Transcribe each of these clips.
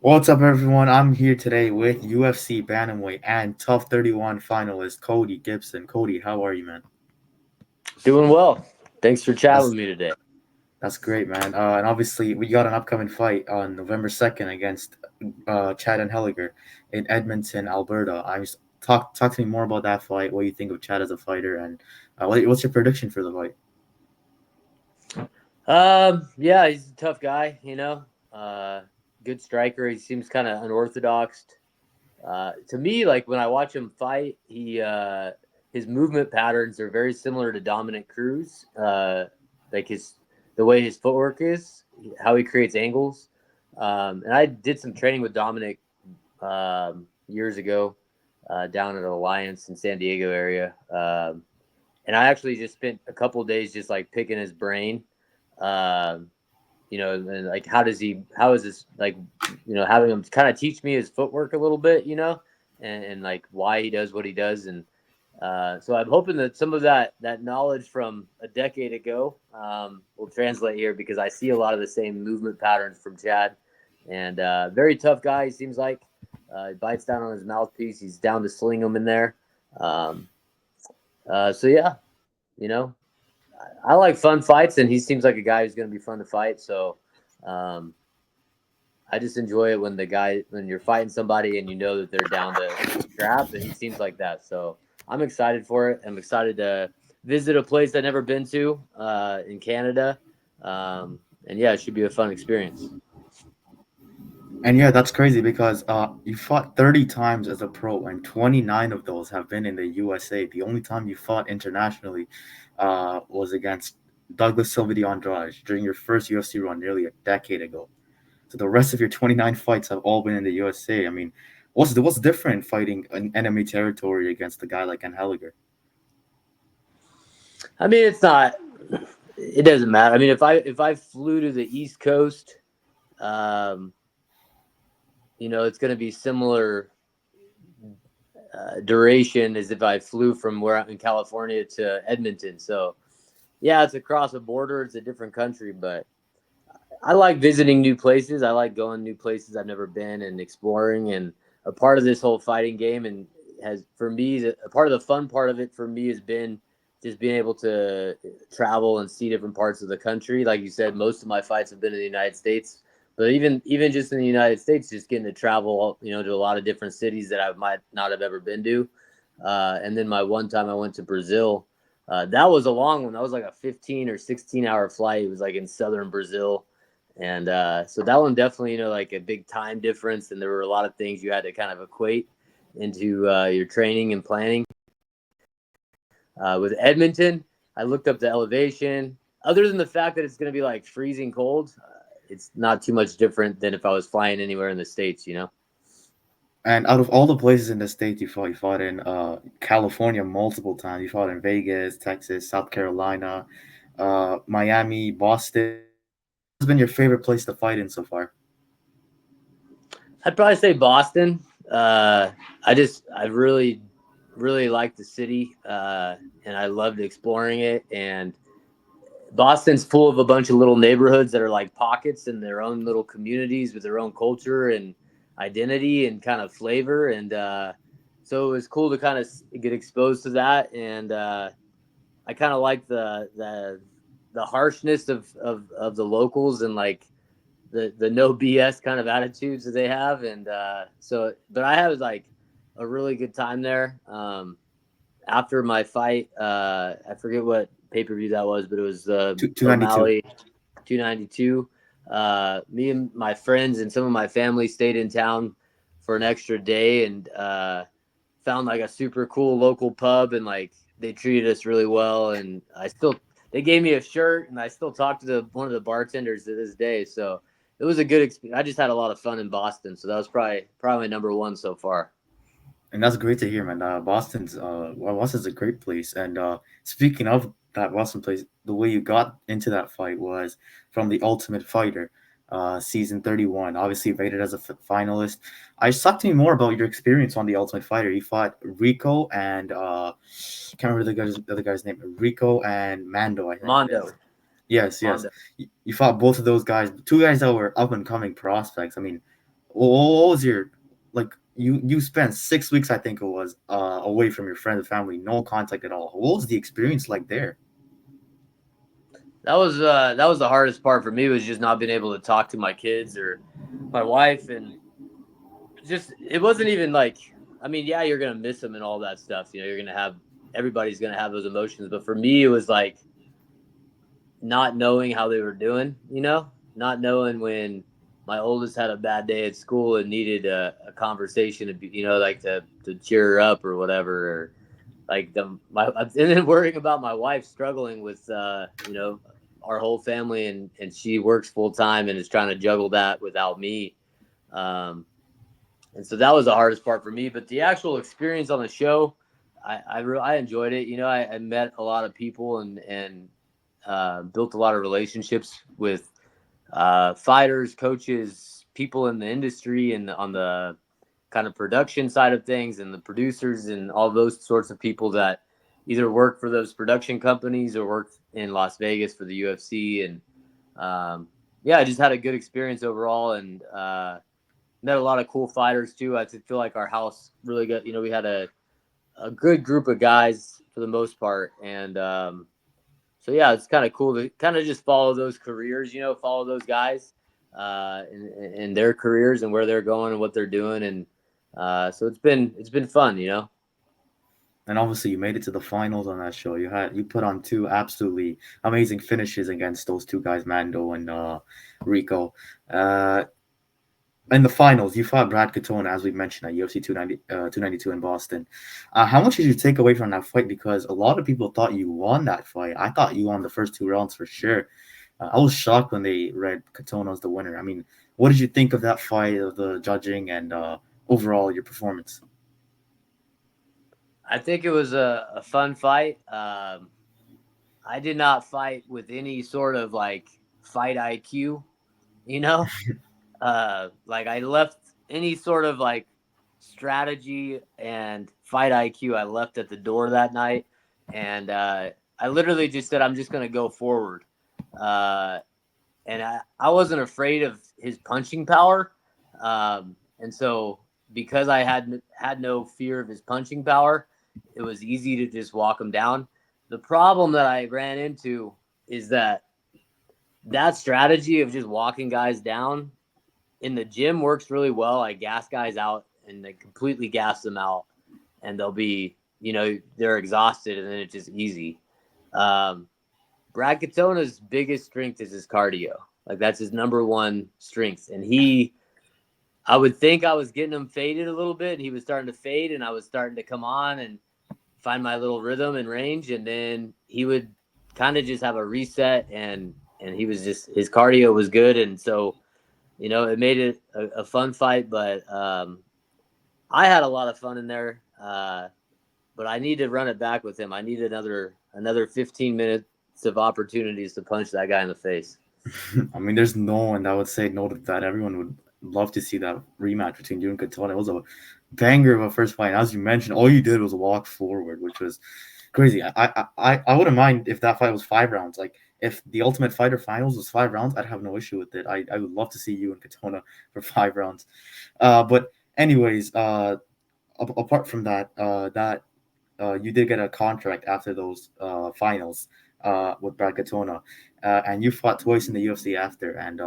What's up, everyone? I'm here today with UFC Bantamweight and TUF 31 finalist Cody Gibson. Cody, how are you, man? Doing well. Thanks for chatting That's with me today. that's great, man. And obviously, we got an upcoming fight on November 2nd against Chad and Helliger in Edmonton, Alberta. Talk to me more about that fight. What you think of Chad as a fighter, and what's your prediction for the fight? Yeah, he's a tough guy. Uh, Good striker. He seems kind of unorthodox. To me, like when I watch him fight, his movement patterns are very similar to Dominic Cruz. Like the way his footwork is, how he creates angles. And I did some training with Dominic years ago down at Alliance in San Diego area. And I actually just spent a couple of days just like picking his brain. Um, and like how is this like, having him kind of teach me his footwork a little bit, and like why he does what he does. And so I'm hoping that some of that knowledge from a decade ago will translate here because I see a lot of the same movement patterns from Chad. And very tough guy, he seems like. He bites down on his mouthpiece. He's down to sling him in there. Um, so yeah, you know, I like fun fights, and he seems like a guy who's going to be fun to fight. So um, I just enjoy it when you're fighting somebody and you know that they're down to scrap, and he seems like that. So I'm excited for it. I'm excited to visit a place I've never been to in Canada, and yeah, it should be a fun experience. And yeah, that's crazy because you fought 30 times as a pro, and 29 of those have been in the USA. The only time you fought internationally was against Douglas Silva de Andrade during your first UFC run nearly a decade ago. So the rest of your 29 fights have all been in the USA. I mean, what's different fighting an enemy territory against a guy like Anheliger? I mean, it's not. It doesn't matter. I mean, if I flew to the East Coast, um, it's going to be similar duration as if I flew from where I'm in California to Edmonton. So yeah, it's across a border. It's a different country, but I like visiting new places. I like going new places I've never been and exploring. And a part of this whole fighting game and has for me a part of the fun part of it for me has been just being able to travel and see different parts of the country. Like you said, most of my fights have been in the United States, but even just in the United States, just getting to travel, to a lot of different cities that I might not have ever been to. And then my one time I went to Brazil. That was a long one. That was like a 15 or 16-hour flight. It was like in southern Brazil, and so that one definitely, like a big time difference. And there were a lot of things you had to kind of equate into your training and planning. With Edmonton, I looked up the elevation. Other than the fact that it's going to be like freezing cold, it's not too much different than if I was flying anywhere in the States. And out of all the places in the state you fought in California multiple times. You fought in Vegas, Texas, South Carolina, Miami, Boston. What's been your favorite place to fight in so far? I'd probably say Boston. I really, really like the city, and I loved exploring it. And Boston's full of a bunch of little neighborhoods that are like pockets in their own little communities with their own culture and identity and kind of flavor. And so it was cool to kind of get exposed to that. And I kind of like the harshness of the locals and like the no BS kind of attitudes that they have. And but I had like a really good time there. After my fight, I forget what pay per view that was, but it was 292. O'Malley 292. Me and my friends and some of my family stayed in town for an extra day and found like a super cool local pub, and like they treated us really well. And they gave me a shirt, and I still talk to one of the bartenders to this day. So it was a good experience. I just had a lot of fun in Boston, so that was probably number one so far. And that's great to hear, man. Boston's a great place. And speaking of that Boston place, the way you got into that fight was from the Ultimate Fighter, season 31. Obviously rated as a finalist. I just talk to me more about your experience on the Ultimate Fighter. You fought Rico and can't remember the other guy's name. Rico and Mando, I think. Mondo. Yes, yes. Mondo. You fought both of those guys, two guys that were up and coming prospects. I mean, What was your like? You spent 6 weeks, I think it was, away from your friends and family, no contact at all. What was the experience like there? That was the hardest part for me, was just not being able to talk to my kids or my wife. And just, it wasn't even like, I mean, yeah, you're gonna miss them and all that stuff. You're gonna have, everybody's gonna have those emotions. But for me, it was like not knowing how they were doing. Not knowing when my oldest had a bad day at school and needed a conversation to be, like to cheer her up or whatever, or like and then worrying about my wife struggling with our whole family, and she works full time and is trying to juggle that without me. Um, and so that was the hardest part for me. But the actual experience on the show, I enjoyed it. I met a lot of people, and built a lot of relationships with fighters, coaches, people in the industry, and on the kind of production side of things, and the producers and all those sorts of people that either work for those production companies or work in Las Vegas for the UFC. And yeah, I just had a good experience overall, and met a lot of cool fighters too. I feel like our house really got, we had a good group of guys for the most part. And so yeah, it's kind of cool to kind of just follow those careers, follow those guys in their careers and where they're going and what they're doing. And so it's been fun. And obviously, you made it to the finals on that show. You put on two absolutely amazing finishes against those two guys, Mando and Rico. Uh, in the finals, you fought Brad Katona, as we mentioned, at UFC 292 in Boston. How much did you take away from that fight? Because a lot of people thought you won that fight. I thought you won the first two rounds for sure. I was shocked when they read Katona as the winner. I mean, what did you think of that fight, of the judging, and overall your performance? I think it was a fun fight. I did not fight with any sort of like fight IQ, you know? Like I left any sort of like strategy and fight IQ, I left at the door that night. And I literally just said, I'm just going to go forward. Uh, and I wasn't afraid of his punching power. And so because I had no fear of his punching power, it was easy to just walk him down. The problem that I ran into is that strategy of just walking guys down in the gym works really well. I gas guys out and they completely gas them out, and they'll be, they're exhausted, and then it's just easy. Um, Brad Katona's biggest strength is his cardio. Like that's his number one strength, and I would think I was getting him faded a little bit, and he was starting to fade, and I was starting to come on and find my little rhythm and range, and then he would kind of just have a reset, and he was just, his cardio was good, and so it made it a fun fight. But I had a lot of fun in there. But I need to run it back with him. I need another 15 minutes of opportunities to punch that guy in the face. I mean, there's no one that would say no to that. Everyone would love to see that rematch between you and Katona. It was a banger of a first fight. As you mentioned, all you did was walk forward, which was crazy. I wouldn't mind if that fight was 5 rounds. Like if the Ultimate Fighter finals was 5 rounds, I'd have no issue with it. I would love to see you and Katona for 5 rounds. But anyways, apart from that, you did get a contract after those finals with Brad Katona, and you fought twice in the UFC after. And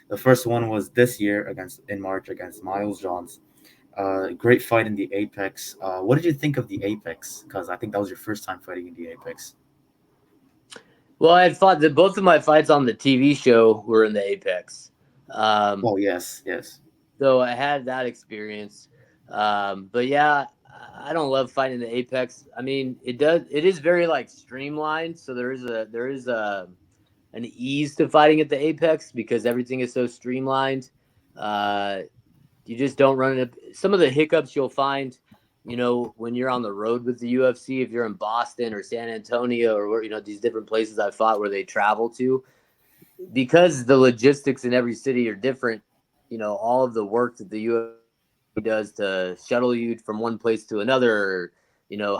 the first one was this year against in March against Miles Johns. Great fight in the Apex. What did you think of the Apex? Because I think that was your first time fighting in the Apex. Well, I had fought both of my fights on the TV show were in the Apex. Um, Oh yes, yes. so I had that experience. But yeah, I don't love fighting the Apex. I mean, it is very like streamlined. So there is an ease to fighting at the Apex because everything is so streamlined. Uh, you just don't run into some of the hiccups you'll find, when you're on the road with the UFC. If you're in Boston or San Antonio or where, these different places I fought where they travel to, because the logistics in every city are different. All of the work that the UFC does to shuttle you from one place to another.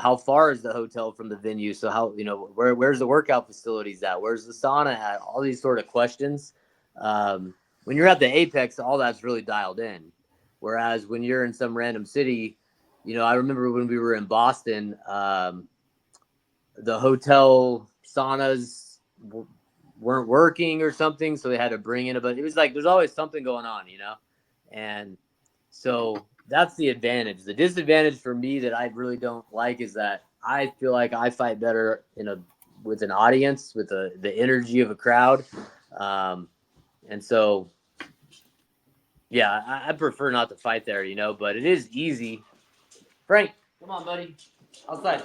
How far is the hotel from the venue? So how, where's the workout facilities at? Where's the sauna at? All these sort of questions. When you're at the Apex, all that's really dialed in. Whereas when you're in some random city, I remember when we were in Boston, the hotel saunas weren't working or something, so they had to bring in but it was like there's always something going on, and so that's the advantage. The disadvantage for me that I really don't like is that I feel like I fight better with an audience, with the energy of a crowd, and so yeah, I prefer not to fight there, but it is easy. Frank, come on, buddy, outside.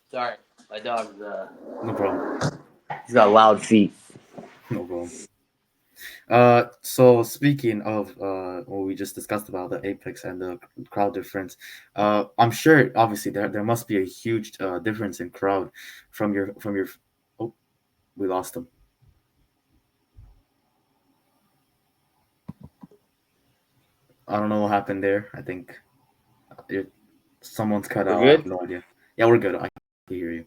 Sorry, my dog's No problem. he's got loud feet. No problem. So speaking of what we just discussed about the apex and the crowd difference, I'm sure obviously there must be a huge difference in crowd from your. Oh, we lost him. I don't know what happened there. I think it, someone's cut We're out. I have good. no idea. Yeah, we're good. I can hear you.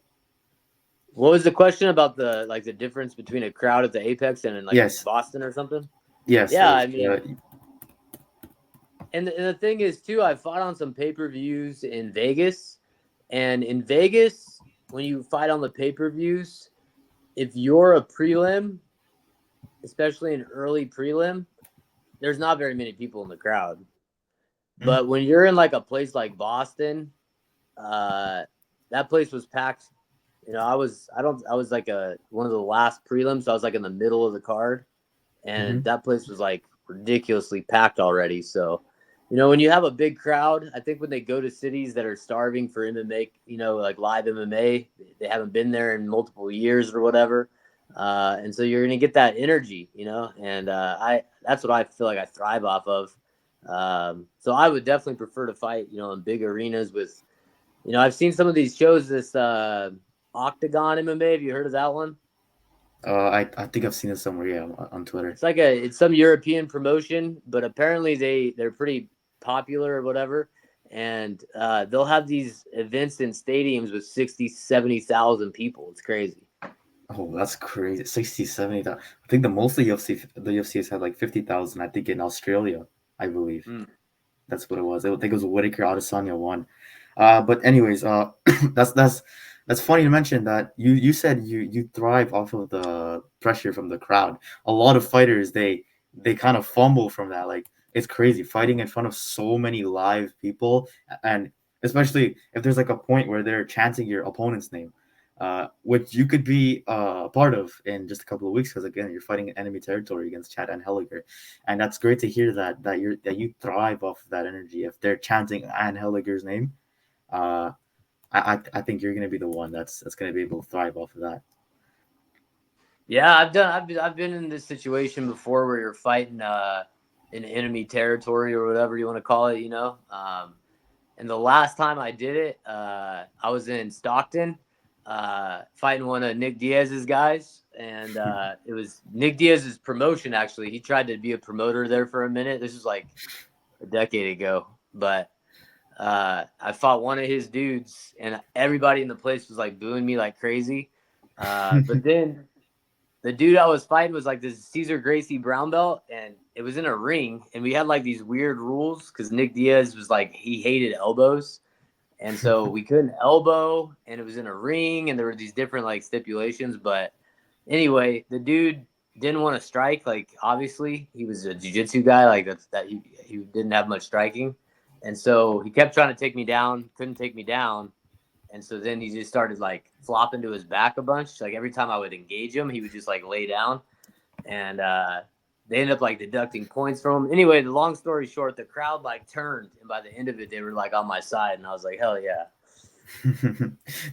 What was the question about the difference between a crowd at the Apex and in like Yes, Boston or something? yes. Yeah, I mean, and the thing is too, I fought on some pay-per-views in Vegas, and in Vegas, when you fight on the pay-per-views, if you're a prelim, especially an early prelim, there's not very many people in the crowd. But when you're in like a place like Boston, that place was packed. I was like one of the last prelims. So I was like in the middle of the card, and Mm-hmm. that place was like ridiculously packed already. So, when you have a big crowd, I think when they go to cities that are starving for MMA, like live MMA, they haven't been there in multiple years or whatever. And so you're going to get that energy, and that's what I feel like I thrive off of. So I would definitely prefer to fight, in big arenas with, I've seen some of these shows, this Octagon MMA. Have you heard of that one? I think I've seen it somewhere. Yeah, on Twitter. It's some European promotion, but apparently they're pretty popular or whatever. And they'll have these events in stadiums with 60, 70,000 people. It's crazy. Oh, that's crazy. 60, 70. I think the most the UFC has had like 50,000. I think in Australia, I believe. Mm. That's what it was. I think it was Whitaker Adesanya won. But anyways, that's that's funny to mention that you said you thrive off of the pressure from the crowd. A lot of fighters they kind of fumble from that. Like it's crazy fighting in front of so many live people, and especially if there's like a point where they're chanting your opponent's name. Which you could be a part of in just a couple of weeks because again you're fighting in enemy territory against Chad and Helliger, and that's great to hear that you thrive off of that energy. If they're chanting Anne Helliger's name, uh, I think you're gonna be the one that's gonna be able to thrive off of that. Yeah, I've been in this situation before where you're fighting in enemy territory or whatever you want to call it, and the last time I did it, I was in Stockton, fighting one of Nick Diaz's guys, and it was Nick Diaz's promotion. Actually, he tried to be a promoter there for a minute. This was like a decade ago, but I fought one of his dudes, and everybody in the place was like booing me like crazy. But then the dude I was fighting was like this Cesar Gracie brown belt, and it was in a ring, and we had like these weird rules because Nick Diaz was like he hated elbows, and so we couldn't elbow, and it was in a ring, and there were these different like stipulations. But anyway, the dude didn't want to strike. Like obviously, he was a jiu-jitsu guy. Like he didn't have much striking, and so he kept trying to take me down, couldn't take me down. And so then he just started like flopping to his back a bunch. Like every time I would engage him, he would just like lay down. And they ended up like deducting points from him. Anyway, the long story short, the crowd like turned. And by the end of it, they were like on my side. And I was like, hell yeah.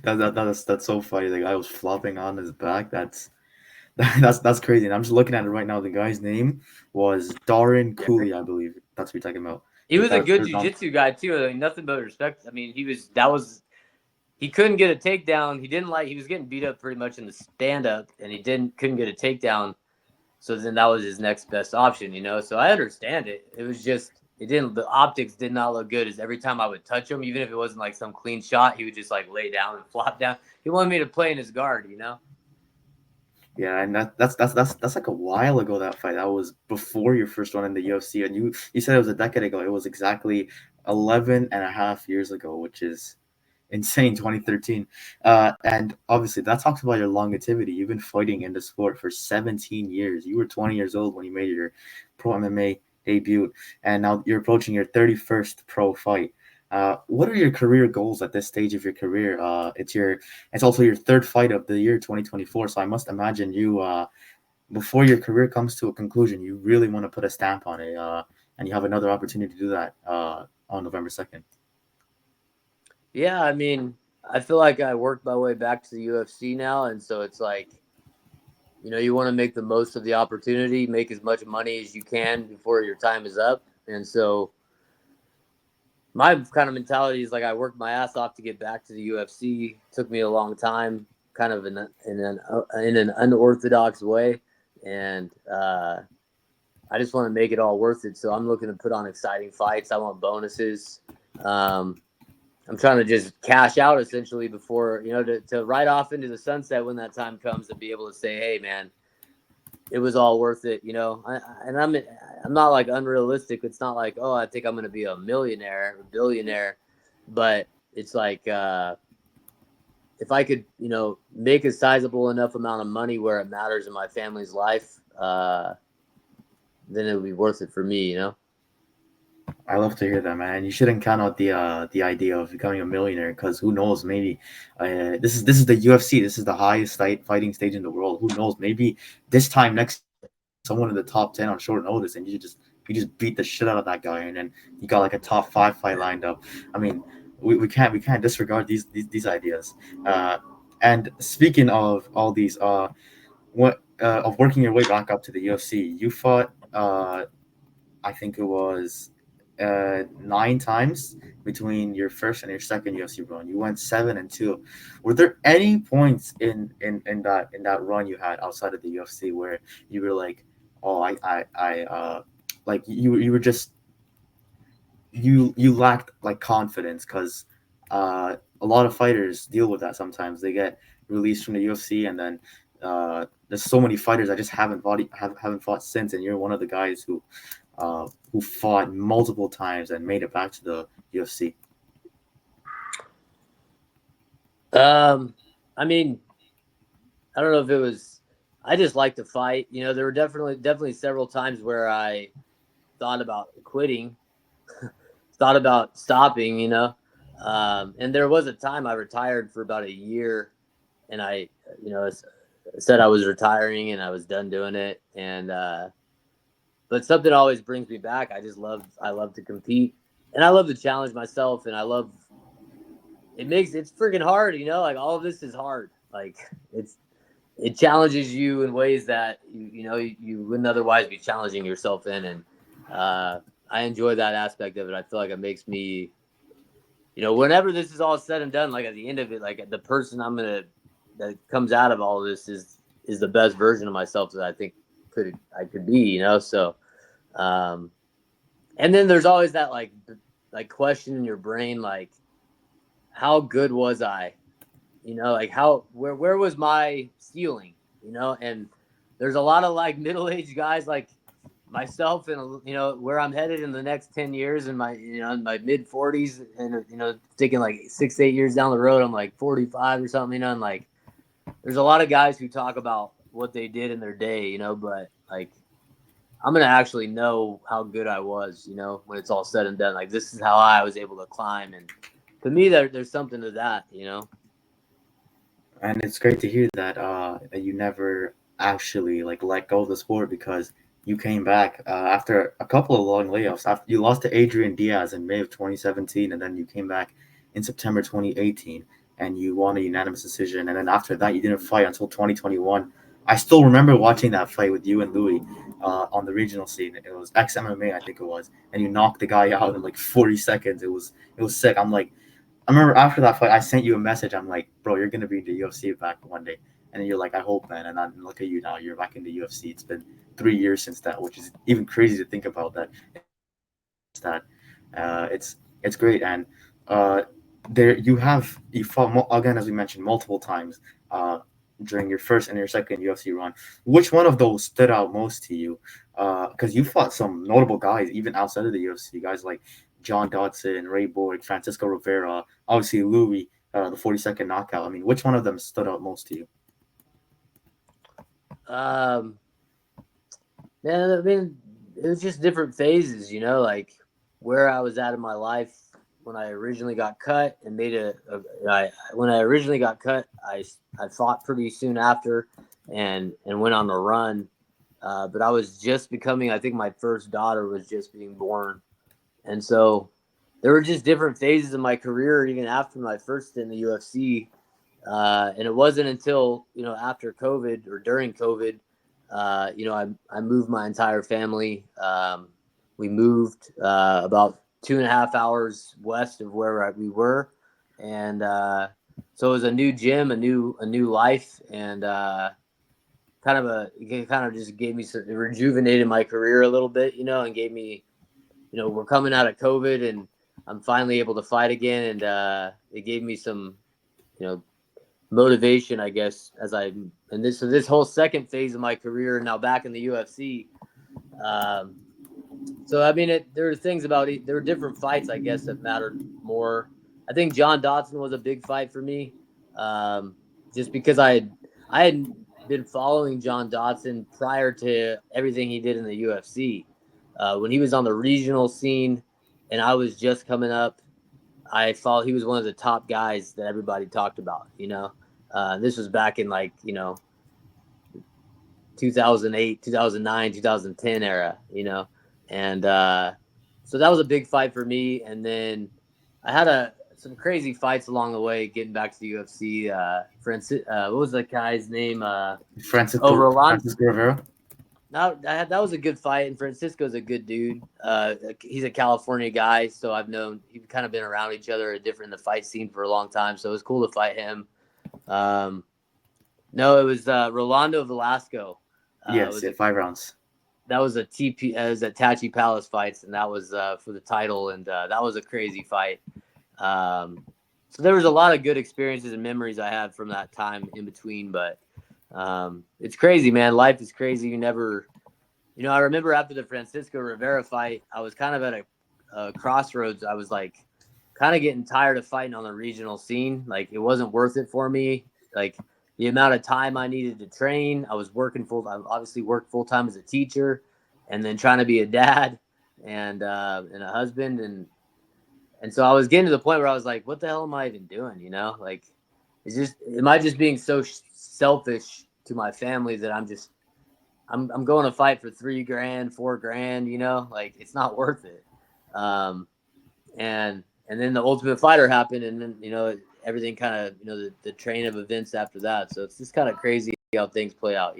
That's so funny. The guy was flopping on his back. That's crazy. And I'm just looking at it right now. The guy's name was Darren Yeah. Cooley, I believe. That's what you're talking about. He was a That's good there's not. jiu-jitsu guy too. I mean, nothing but respect. I mean, he couldn't get a takedown. He was getting beat up pretty much in the stand-up, and he couldn't get a takedown. So then that was his next best option, So I understand it. It was just the optics did not look good. As every time I would touch him, even if it wasn't like some clean shot, he would just like lay down and flop down. He wanted me to play in his guard. Yeah, and that's like a while ago, that fight. That was before your first one in the UFC, and you said it was a decade ago. It was exactly 11 and a half years ago, which is insane. 2013. And obviously that talks about your longevity. You've been fighting in the sport for 17 years. You were 20 years old when you made your pro MMA debut, and now you're approaching your 31st pro fight. What are your career goals at this stage of your career? It's also your third fight of the year 2024. So I must imagine you, before your career comes to a conclusion, you really want to put a stamp on it, and you have another opportunity to do that on November 2nd. Yeah, I mean, I feel like I worked my way back to the UFC now, and so it's like, you want to make the most of the opportunity, make as much money as you can before your time is up. And so my kind of mentality is like I worked my ass off to get back to the UFC. Took me a long time, kind of in an unorthodox way, and I just want to make it all worth it. So I'm looking to put on exciting fights. I want bonuses. Um, I'm trying to just cash out essentially before, to ride off into the sunset when that time comes and be able to say, hey, man, it was all worth it. And I'm not like unrealistic. It's not like, oh, I think I'm going to be a millionaire, a billionaire, but it's like, if I could, make a sizable enough amount of money where it matters in my family's life, then it would be worth it for me. I love to hear that, man. You shouldn't count out the idea of becoming a millionaire, because who knows? Maybe this is the UFC. This is the highest fighting stage in the world. Who knows? Maybe this time next year, someone in the top 10 on short notice, and you just beat the shit out of that guy, and then you got like a top five fight lined up. I mean, we can't disregard these ideas. Uh, and speaking of all these, what of working your way back up to the UFC, you fought. I think it was 9 times between your first and your second UFC run. You went 7-2. Were there any points in that run you had outside of the UFC where you were like, oh, like you were just you lacked like confidence, because a lot of fighters deal with that sometimes. They get released from the UFC, and then there's so many fighters that just haven't fought since, and you're one of the guys who fought multiple times and made it back to the UFC. I mean, I don't know if it was. I just like to fight. There were definitely several times where I thought about quitting, thought about stopping. And there was a time I retired for about a year, and I, said I was retiring and I was done doing it. And but something always brings me back. I love to compete, and I love to challenge myself, and I love it's freaking hard. Like all of this is hard. Like it challenges you in ways that you wouldn't otherwise be challenging yourself in, and I enjoy that aspect of it. I feel like it makes me, whenever this is all said and done, like at the end of it, like the person that comes out of all of this is the best version of myself that I think I could be. So, um, and then there's always that like question in your brain, like how good was I? Like where was my ceiling? And there's a lot of like middle-aged guys like myself, and where I'm headed in the next 10 years in my mid 40s, and thinking like 6 8 years down the road I'm like 45 or something, and like there's a lot of guys who talk about what they did in their day, but like I'm gonna actually know how good I was, when it's all said and done. Like this is how I was able to climb, and to me there's something to that. And it's great to hear that you never actually like let go of the sport, because you came back after a couple of long layoffs. After you lost to Adrian Diaz in May of 2017, and then you came back in September 2018, and you won a unanimous decision. And then after that, you didn't fight until 2021. I still remember watching that fight with you and Louis on the regional scene. It was ex MMA, I think it was, and you knocked the guy out in like 40 seconds. It was sick. I remember after that fight, I sent you a message. I'm like, bro, you're gonna be in the UFC back one day, and then you're like, I hope, man. And then look at you now. You're back in the UFC. It's been 3 years since that, which is even crazy to think about. That that it's great. And uh, there you fought again, as we mentioned, multiple times. Uh, during your first and your second UFC run. Which one of those stood out most to you? Because you fought some notable guys even outside of the UFC, guys like John Dodson, Ray Borg, Francisco Rivera, obviously Louis, the 42nd knockout. I mean, which one of them stood out most to you? Um, Man, I mean, it was just different phases, like where I was at in my life when I originally got cut and when I originally got cut, I fought pretty soon after and went on a run. But I was just becoming, I think my first daughter was just being born. And so there were just different phases of my career, even after my first in the UFC. And it wasn't until, after COVID or during COVID, I moved my entire family. We moved about 2.5 hours west of where we were. And so it was a new gym, a new life. And it kind of just gave me it rejuvenated my career a little bit, and gave me, we're coming out of COVID and I'm finally able to fight again. And it gave me some, you know, motivation, I guess, this whole second phase of my career now back in the UFC. Um, so I mean, there were things about it. There were different fights, I guess, that mattered more. I think John Dodson was a big fight for me, just because I had been following John Dodson prior to everything he did in the UFC. When he was on the regional scene, and I was just coming up, I thought he was one of the top guys that everybody talked about. This was back in 2008, 2009, 2010 era. And so that was a big fight for me. And then I had some crazy fights along the way getting back to the UFC. What was that guy's name? Roland. Francisco Rivera. That was a good fight, and Francisco's a good dude. He's a California guy, so we've kind of been around each other in the fight scene for a long time. So it was cool to fight him. No, it was Rolando Velasco. Yes, yeah, 5 rounds. That was a TP. It was at Tachi Palace fights, and that was for the title, and that was a crazy fight. So there was a lot of good experiences and memories I had from that time in between, but it's crazy, man. Life is crazy. I remember after the Francisco Rivera fight, I was kind of at a crossroads. I was like kind of getting tired of fighting on the regional scene. Like it wasn't worth it for me. Like the amount of time I needed to train, I was working I obviously worked full time as a teacher, and then trying to be a dad and a husband, and so I was getting to the point where I was like, what the hell am I even doing? Like, am I just being so selfish to my family that I'm going to fight for $3,000, $4,000, like it's not worth it. And then the Ultimate Fighter happened, and then, everything kind of, the train of events after that. So it's just kind of crazy how things play out.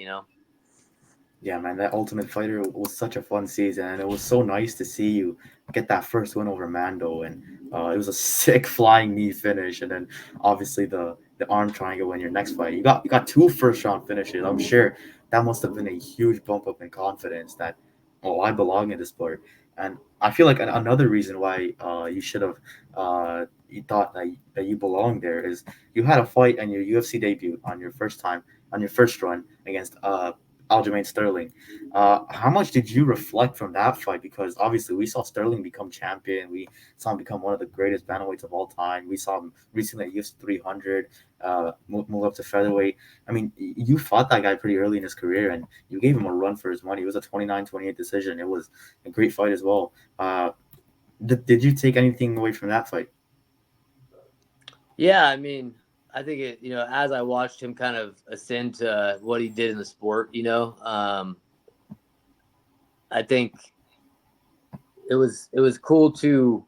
Yeah, man, that Ultimate Fighter was such a fun season, and it was so nice to see you get that first win over Mando, and it was a sick flying knee finish, and then obviously the arm triangle in your next fight. You got two first round finishes. I'm sure that must have been a huge bump up in confidence that, oh, I belong in this sport. And I feel like another reason why you should have you thought that you belonged there is you had a fight on your UFC debut on your first time on your first run against Aljamain Sterling. How much did you reflect from that fight? Because obviously we saw Sterling become champion. We saw him become one of the greatest bantamweights of all time. We saw him recently at UFC 300, move up to featherweight. I mean, you fought that guy pretty early in his career, and you gave him a run for his money. It was a 29-28 decision. It was a great fight as well. Did you take anything away from that fight? Yeah, I mean, I think as I watched him kind of ascend to what he did in the sport, I think it was cool to.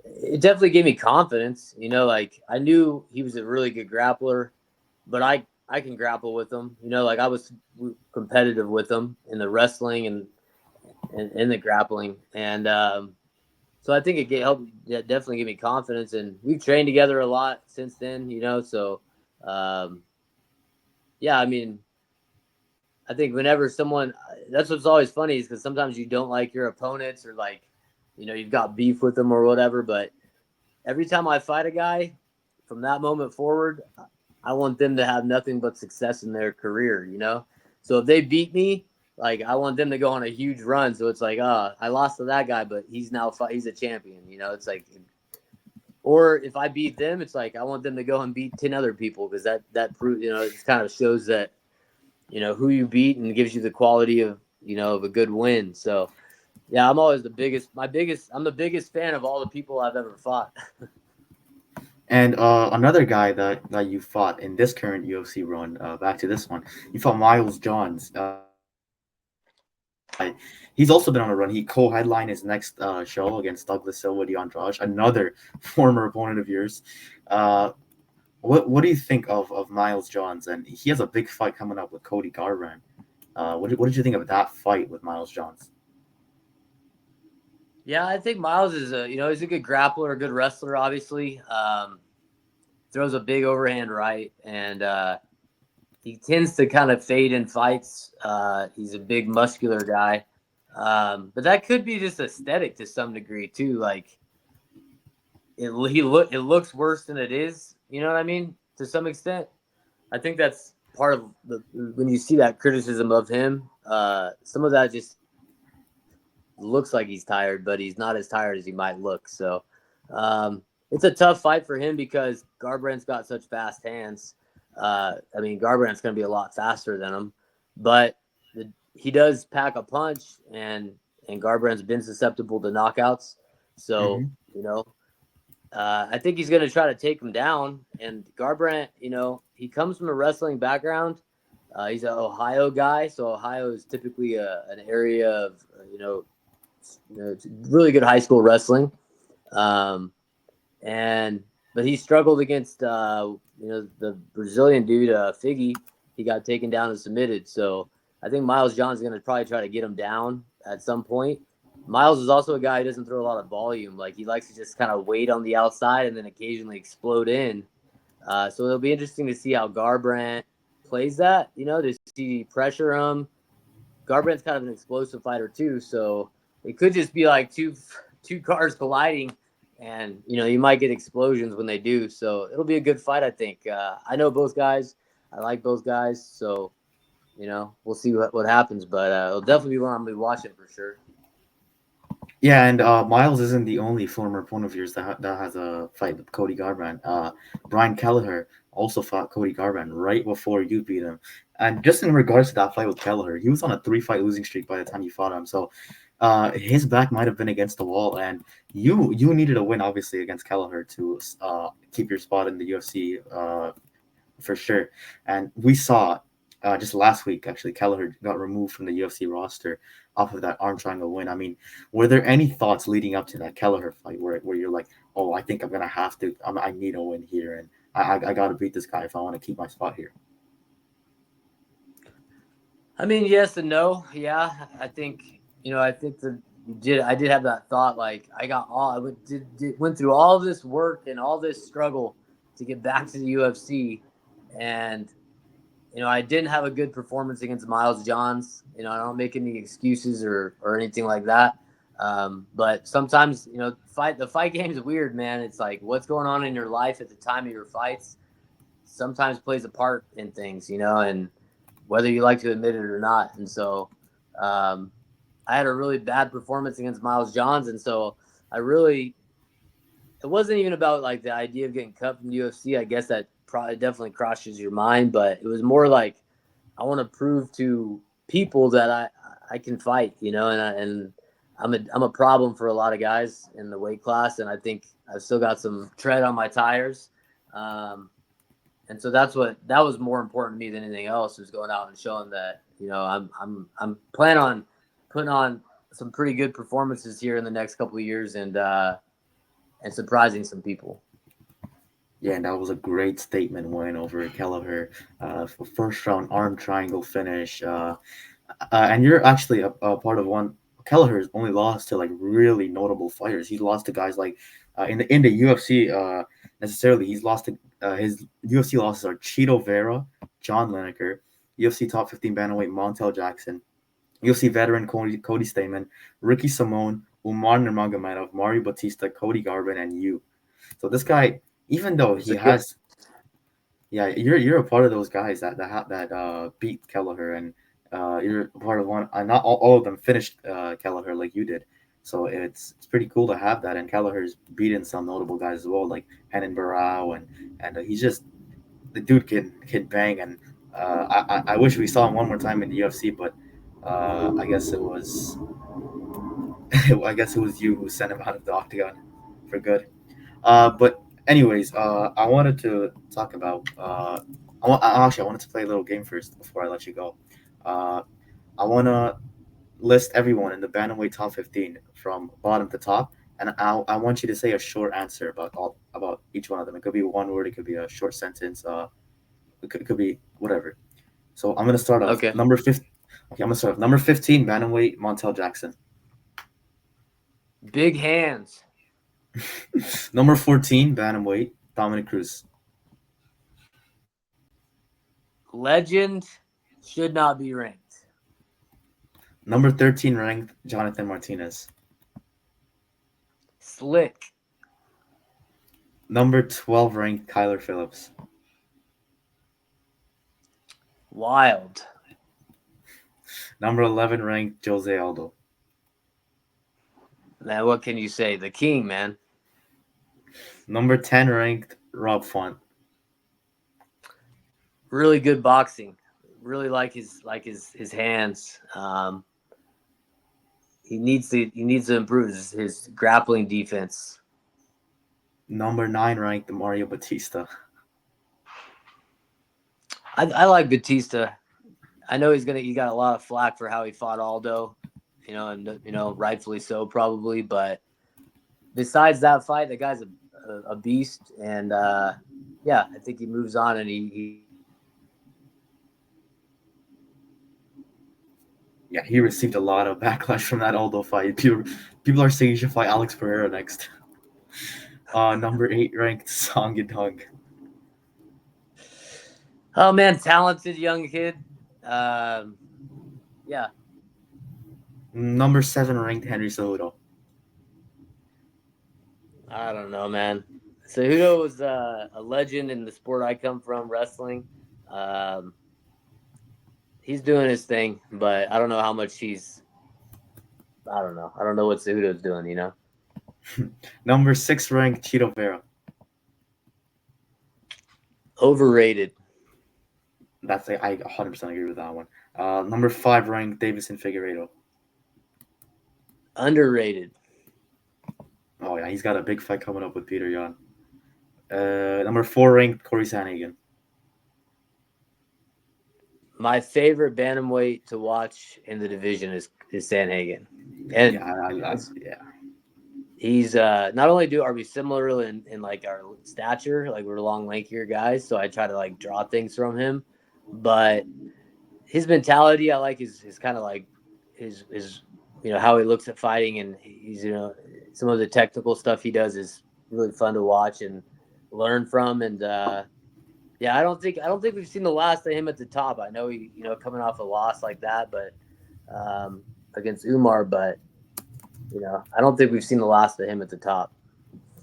It definitely gave me confidence, like I knew he was a really good grappler, but I can grapple with him, like I was competitive with him in the wrestling and in the grappling, and so I think helped, yeah, definitely give me confidence, and we've trained together a lot since then, so um, yeah, I mean, I think whenever that's what's always funny is because sometimes you don't like your opponents or like, you've got beef with them or whatever. But every time I fight a guy from that moment forward, I want them to have nothing but success in their career, So if they beat me, like I want them to go on a huge run. So it's like, I lost to that guy, but he's a champion. It's like, or if I beat them, it's like I want them to go and beat 10 other people because that proves, it kind of shows that who you beat and gives you the quality of a good win. So yeah, I'm always I'm the biggest fan of all the people I've ever fought. And another guy that you fought in this current UFC run, back to this one, you fought Miles Johns. He's also been on a run. He co-headlined his next show against Douglas Silva de Andrade, another former opponent of yours. Uh, what do you think of Miles Johns? And he has a big fight coming up with Cody Garbrandt. What did you think of that fight with Miles Johns? Yeah, I think Miles is he's a good grappler, a good wrestler, obviously. Throws a big overhand right, and he tends to kind of fade in fights. He's a big muscular guy. But that could be just aesthetic to some degree too. Like it looks worse than it is. You know what I mean? To some extent, I think that's part of when you see that criticism of him. Some of that just looks like he's tired, but he's not as tired as he might look. So it's a tough fight for him because Garbrandt's got such fast hands. Garbrandt's going to be a lot faster than him, but he does pack a punch, and Garbrandt's been susceptible to knockouts. So Hmm. I think he's going to try to take him down. And Garbrandt, he comes from a wrestling background. He's an Ohio guy, so Ohio is typically an area of it's really good high school wrestling. Um, and but he struggled against the Brazilian dude Figgy. He got taken down and submitted. So I think Miles John's going to probably try to get him down at some point. Miles is also a guy who doesn't throw a lot of volume. Like he likes to just kind of wait on the outside and then occasionally explode in. So it'll be interesting to see how Garbrandt plays that. To see pressure him. Garbrandt's kind of an explosive fighter too, so it could just be like two cars colliding, and you might get explosions when they do. So it'll be a good fight, I think. I know both guys. I like both guys, so we'll see what happens. But it'll definitely be one I'm gonna be watching for sure. Yeah, and Miles isn't the only former opponent of yours that has a fight with Cody Garbrandt. Brian Kelleher also fought Cody Garbrandt right before you beat him. And just in regards to that fight with Kelleher, he was on a 3-fight losing streak by the time you fought him. So his back might have been against the wall, and you needed a win, obviously, against Kelleher to keep your spot in the UFC, for sure. And we saw just last week, actually, Kelleher got removed from the UFC roster off of that arm triangle win. I mean, were there any thoughts leading up to that Kelleher fight where you're like, oh, I think I'm gonna have to, I need a win here, and I got to beat this guy if I want to keep my spot here? I mean, yes and no. Yeah, I think I think that you did. I did have that thought. Like I got all. Went through all this work and all this struggle to get back to the UFC, and I didn't have a good performance against Miles Johns. I don't make any excuses or anything like that. But sometimes, the fight game is weird, man. It's like what's going on in your life at the time of your fights sometimes plays a part in things, and whether you like to admit it or not. And so, um, I had a really bad performance against Miles Johns, and so I really it wasn't even about like the idea of getting cut from the UFC. I guess that probably definitely crosses your mind, but it was more like I want to prove to people that I can fight, and I'm a problem for a lot of guys in the weight class, and I think I've still got some tread on my tires. Um, and so that was more important to me than anything else, was going out and showing that I'm planning on putting on some pretty good performances here in the next couple of years, and surprising some people. Yeah, and that was a great statement win over Kelleher, first round arm triangle finish. And you're actually a part of one. Kelleher's only lost to like really notable fighters. He's lost to guys like in the UFC. Necessarily, he's lost to his UFC losses are Cheeto Vera, John Lineker, UFC top 15 bantamweight Montel Jackson, UFC veteran Cody Stamen, Ricky Simone, Umar Nurmagomedov, Mario Batista, Cody Garbrandt, and you. So this guy, even though It's he a good. has Yeah, you're a part of those guys that beat Kelleher, and you're a part of one. Not all of them finished Kelleher like you did, so it's pretty cool to have that. And Kelleher's beaten some notable guys as well, like Henan Barrow, and he's just the dude can bang. And I wish we saw him one more time in the UFC, but I guess it was I guess it was you who sent him out of the octagon for good. But anyways, I wanted to talk about. Actually, I wanted to play a little game first before I let you go. Uh, I want to list everyone in the bantamweight top 15 from bottom to top, and I want you to say a short answer about each one of them. It could be one word. It could be a short sentence. It could be whatever. So I'm gonna start off Okay. number 15. Okay, I'm gonna start off number 15 bantamweight Montel Jackson. Big hands. Number 14 bantamweight Dominic Cruz. Legend should not be ranked. Number 13 ranked Jonathan Martinez. Slick. Number 12 ranked Kyler Phillips. Wild. Number 11 ranked Jose Aldo. Man, what can you say? The king, man. Number 10 ranked Rob Font. Really good boxing. Really like his hands. He needs to improve his grappling defense. Number 9 ranked Mario Batista. I like Batista. I know he got a lot of flack for how he fought Aldo, and rightfully so probably. But besides that fight, the guy's a beast, and yeah, I think he moves on and he Yeah, he received a lot of backlash from that Aldo fight. People are saying he should fight Alex Pereira next. Number 8 ranked Song Yadong. Oh man, talented young kid. Yeah, Number 7 ranked Henry Cejudo. I don't know, man. Cejudo was a legend in the sport I come from, wrestling. Um, he's doing his thing, but I don't know how much he's. I don't know. I don't know what Cejudo's doing. Number 6 ranked Chito Vera. Overrated, I 100% agree with that one. Number 5 ranked Davison Figueiredo. underrated. Oh yeah, he's got a big fight coming up with Peter Yan. Number 4 ranked Corey Sanhagen. My favorite bantamweight to watch in the division is Sanhagen, and Yeah, yeah. he's not only are we similar in like our stature, like we're long, lankier guys, so I try to like draw things from him, but his mentality, I like his kind of like his how he looks at fighting, and he's some of the technical stuff he does is really fun to watch and learn from, and yeah, I don't think we've seen the last of him at the top. I know he coming off a loss like that, but against Umar, but I don't think we've seen the last of him at the top.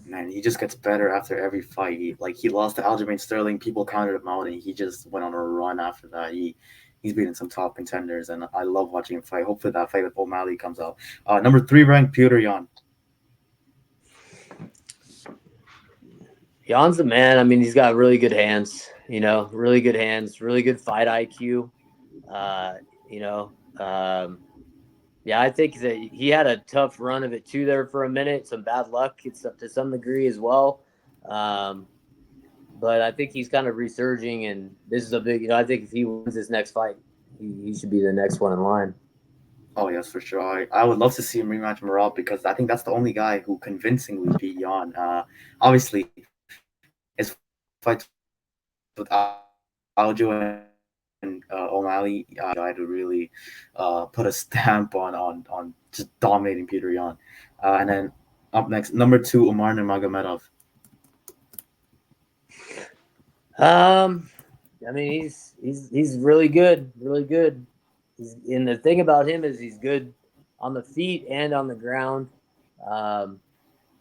Man, he just gets better after every fight. He lost to Aljamain Sterling. People counted him out, and he just went on a run after that. He's beating some top contenders, and I love watching him fight. Hopefully, that fight with O'Malley comes out. Number 3 ranked Peter Yan. Jan's the man. I mean, he's got really good hands. Really good hands, really good fight IQ. Uh, you know, um, yeah, I think that he had a tough run of it too there for a minute. Some bad luck to some degree as well. Um, but I think he's kind of resurging, and this is a big. I think if he wins this next fight, he should be the next one in line. Oh yes, for sure. I would love to see him rematch Marab because I think that's the only guy who convincingly beat Yan. Obviously, his fights with Aljo and O'Malley, guy to really put a stamp on just dominating Peter Yan. And then up next, number 2, Umar Nurmagomedov. Um, I mean, he's really good, really good. And the thing about him is he's good on the feet and on the ground. Um,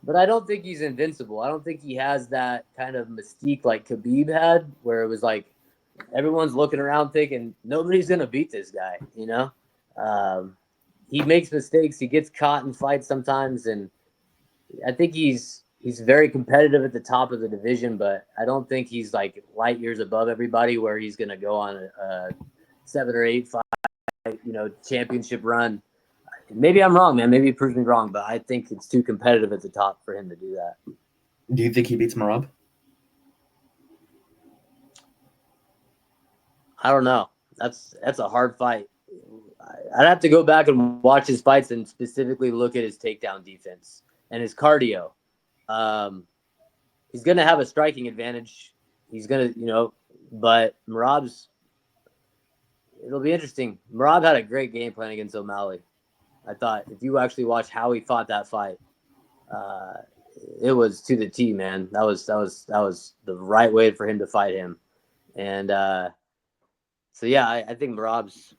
but I don't think he's invincible. I don't think he has that kind of mystique like Khabib had, where it was like everyone's looking around thinking nobody's gonna beat this guy. Um, he makes mistakes. He gets caught in fights sometimes, and I think he's very competitive at the top of the division. But I don't think he's like light years above everybody, where he's gonna go on a 7 or 8 fight, championship run. Maybe I'm wrong, man. Maybe he proves me wrong, but I think it's too competitive at the top for him to do that. Do you think he beats Marab? I don't know. That's a hard fight. I'd have to go back and watch his fights and specifically look at his takedown defense and his cardio. Um, he's going to have a striking advantage. He's going to, but Marab's. It'll be interesting. Marab had a great game plan against O'Malley. I thought if you actually watch how he fought that fight, uh, it was to the T, man. That was the right way for him to fight him, and so yeah, I think Marab's.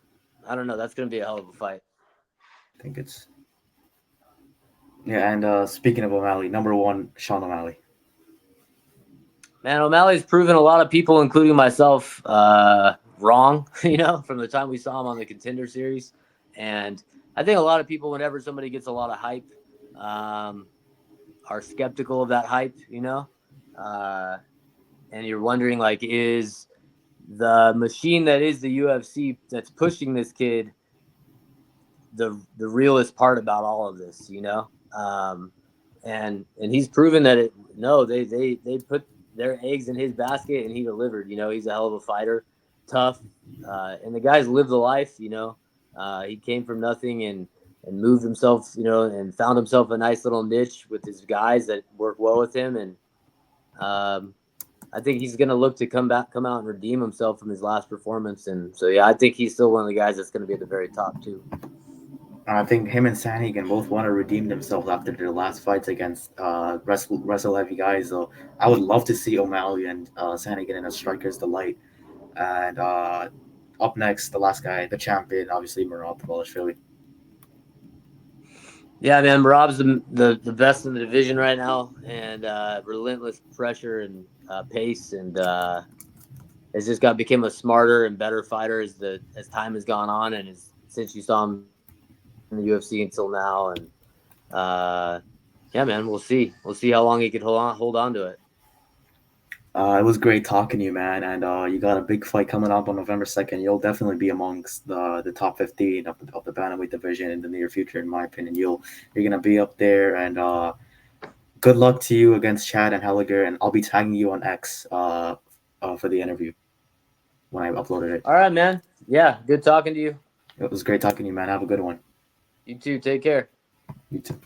I don't know. That's going to be a hell of a fight. I think it's yeah. And speaking of O'Malley, number one, Sean O'Malley. Man, O'Malley's proven a lot of people, including myself, wrong. From the time we saw him on the Contender Series, and I think a lot of people, whenever somebody gets a lot of hype, um, are skeptical of that hype. Uh, and you're wondering, like, is the machine that is the UFC that's pushing this kid the realest part about all of this? And he's proven that they put their eggs in his basket and he delivered. He's a hell of a fighter, tough, and the guy's lived a life. He came from nothing and moved himself, and found himself a nice little niche with his guys that work well with him. And I think he's going to look to come out and redeem himself from his last performance. And so, yeah, I think he's still one of the guys that's going to be at the very top too. I think him and Sanigan both want to redeem themselves after their last fights against wrestle heavy guys. So I would love to see O'Malley and Sanigan in a Striker's Delight. And up next, the last guy, the champion, obviously Murad Philly. Yeah, man, Rob's the best in the division right now, and relentless pressure and pace, and has just become a smarter and better fighter as time has gone on, and since you saw him in the UFC until now. And yeah, man, we'll see how long he could hold on to it. It was great talking to you, man. And you got a big fight coming up on November 2nd. You'll definitely be amongst the top 15 of the bantamweight division in the near future, in my opinion. You're gonna be up there, and good luck to you against Chad and Helliger. And I'll be tagging you on X for the interview when I uploaded it. All right, man. Yeah, good talking to you. It was great talking to you, man. Have a good one. You too. Take care. You too.